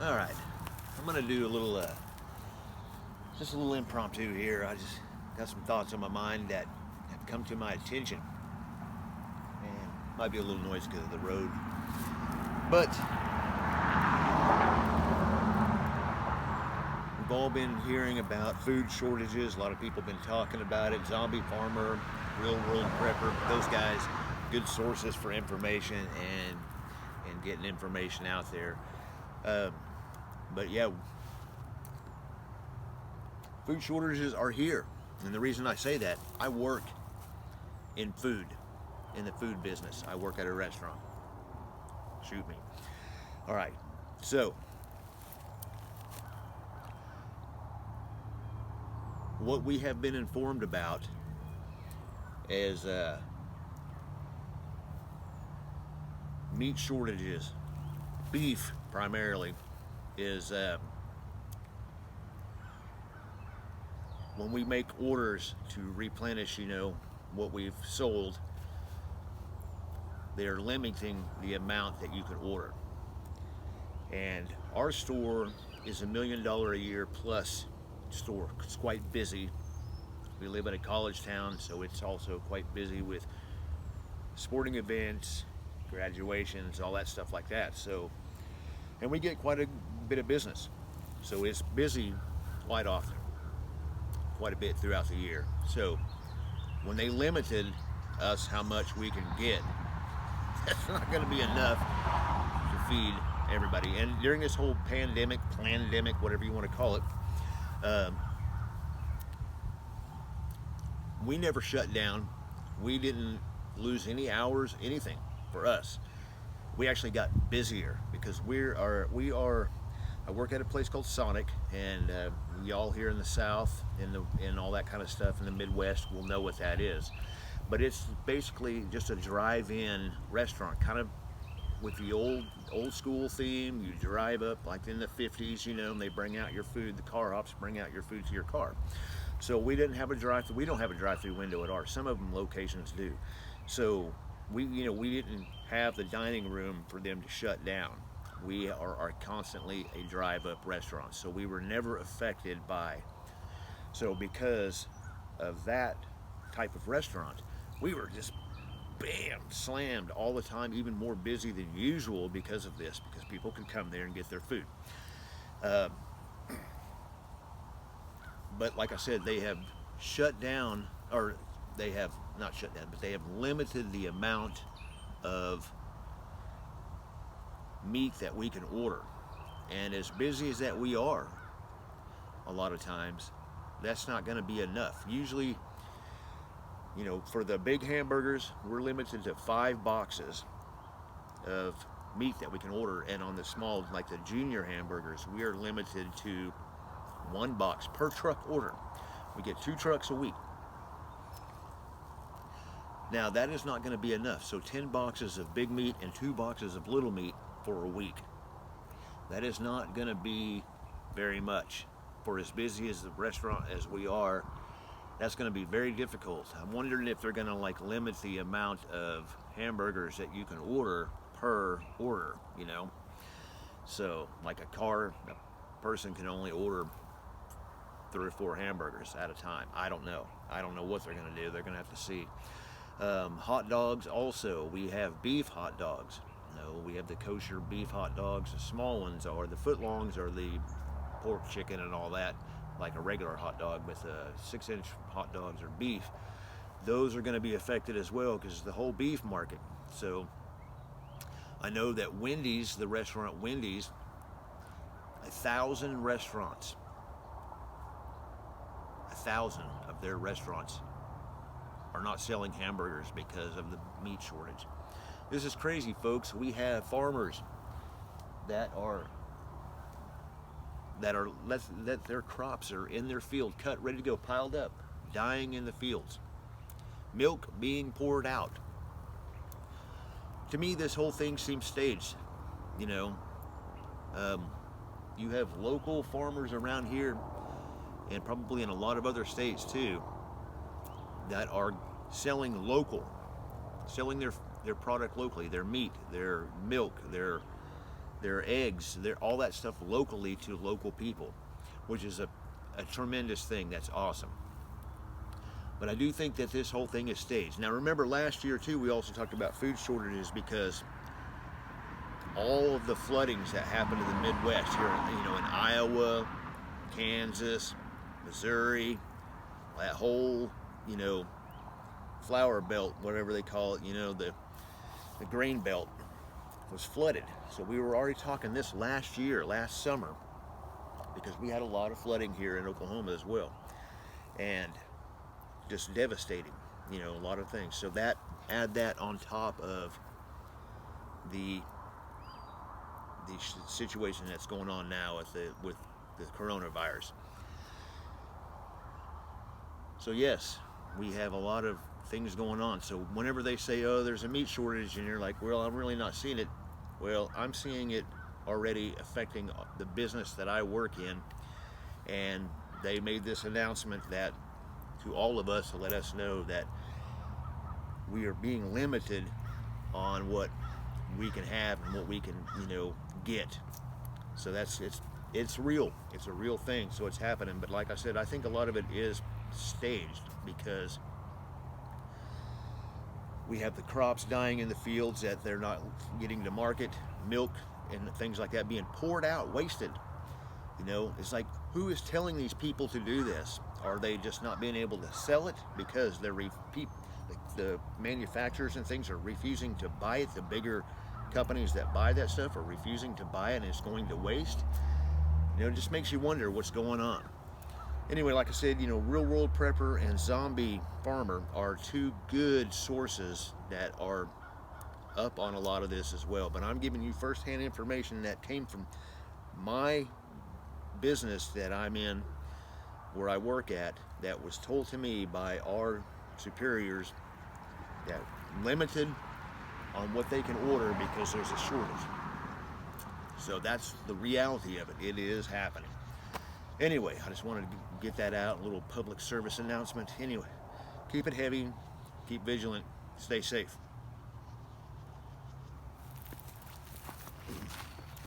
All right, I'm gonna do a little, just a little impromptu here. I just got some thoughts on my mind that have come to my attention, and might be a little noise because of the road. But we've all been hearing about food shortages. A lot of people have been talking about it. Zombie Farmer, Real World Prepper, those guys, good sources for information and getting information out there. Um, but yeah, food shortages are here. And the reason I say that, I work in food, in the food business. I work at a restaurant. Shoot me. All right. So, what we have been informed about is meat shortages, beef primarily, is when we make orders to replenish, what we've sold, they're limiting the amount that you could order. And our store is $1 million a year plus store. It's quite busy. We live in a college town, so it's also quite busy with sporting events, graduations, all that stuff like that. So, and we get quite a bit of business. So it's busy quite often, quite a bit throughout the year. So when they limited us how much we can get, that's not going to be enough to feed everybody. And during this whole pandemic, whatever you want to call it, we never shut down. We didn't lose any hours, anything for us. We actually got busier because we are. I work at a place called Sonic, and y'all here in the South and all that kind of stuff in the Midwest will know what that is. But it's basically just a drive-in restaurant, kind of with the old school theme. You drive up like in the 50s, and they bring out your food. The car ops bring out your food to your car. So we didn't have a drive-through. We don't have a drive-through window at ours. Some of them locations do. So we didn't have the dining room for them to shut down. We are constantly a drive-up restaurant, so we were never affected by. So because of that type of restaurant, we were just bam slammed all the time, even more busy than usual because of this, because people could come there and get their food. Uh, but like I said, they have shut down, or they have not shut down, but they have limited the amount of meat that we can order. And as busy as that we are, a lot of times, that's not going to be enough. Usually, for the big hamburgers, we're limited to 5 boxes of meat that we can order. And on the small, like the junior hamburgers, we are limited to 1 box per truck order. We get 2 trucks a week. Now, that is not going to be enough. So 10 boxes of big meat and 2 boxes of little meat for a week. That is not going to be very much. For as busy as the restaurant as we are, that's going to be very difficult. I'm wondering if they're going to limit the amount of hamburgers that you can order per order, So like a person can only order 3 or 4 hamburgers at a time. I don't know what they're going to do. They're going to have to see. Hot dogs also. We have beef hot dogs. We have the kosher beef hot dogs. The small ones are the footlongs, or the pork, chicken, and all that, like a regular hot dog. With 6-inch hot dogs or beef, those are going to be affected as well because it's the whole beef market. So I know that Wendy's, the restaurant Wendy's, 1,000 restaurants, 1,000 of their restaurants are not selling hamburgers because of the meat shortage. This is crazy, folks. We have farmers that their crops are in their field, cut, ready to go, piled up, dying in the fields. Milk being poured out. To me, this whole thing seems staged. You have local farmers around here, and probably in a lot of other states too, that are selling their product locally, their meat, their milk, their their eggs, all that stuff locally to local people, which is a tremendous thing. That's awesome. But I do think that this whole thing is staged. Now remember last year too, we also talked about food shortages because all of the floodings that happened in the Midwest here, in Iowa, Kansas, Missouri, that whole, flour belt, whatever they call it, the grain belt was flooded. So we were already talking this last summer, because we had a lot of flooding here in Oklahoma as well. And just devastating, a lot of things. So add that on top of the situation that's going on now with the coronavirus. So yes, we have a lot of things going on. So whenever they say, oh, there's a meat shortage, and you're like, well, I'm really not seeing it. Well, I'm seeing it already affecting the business that I work in. And they made this announcement that to all of us to let us know that we are being limited on what we can have and what we can, get. So it's real. It's a real thing. So it's happening. But like I said, I think a lot of it is staged because we have the crops dying in the fields that they're not getting to market, milk and things like that being poured out, wasted. It's like, who is telling these people to do this? Are they just not being able to sell it because the manufacturers and things are refusing to buy it? The bigger companies that buy that stuff are refusing to buy it, and it's going to waste. It just makes you wonder what's going on. Anyway, like I said, Real World Prepper and Zombie Farmer are two good sources that are up on a lot of this as well. But I'm giving you firsthand information that came from my business that I'm in, where I work at, that was told to me by our superiors that limited on what they can order because there's a shortage. So that's the reality of it. It is happening. Anyway, I just wanted to get that out, a little public service announcement. Anyway, keep it heavy, keep vigilant, stay safe.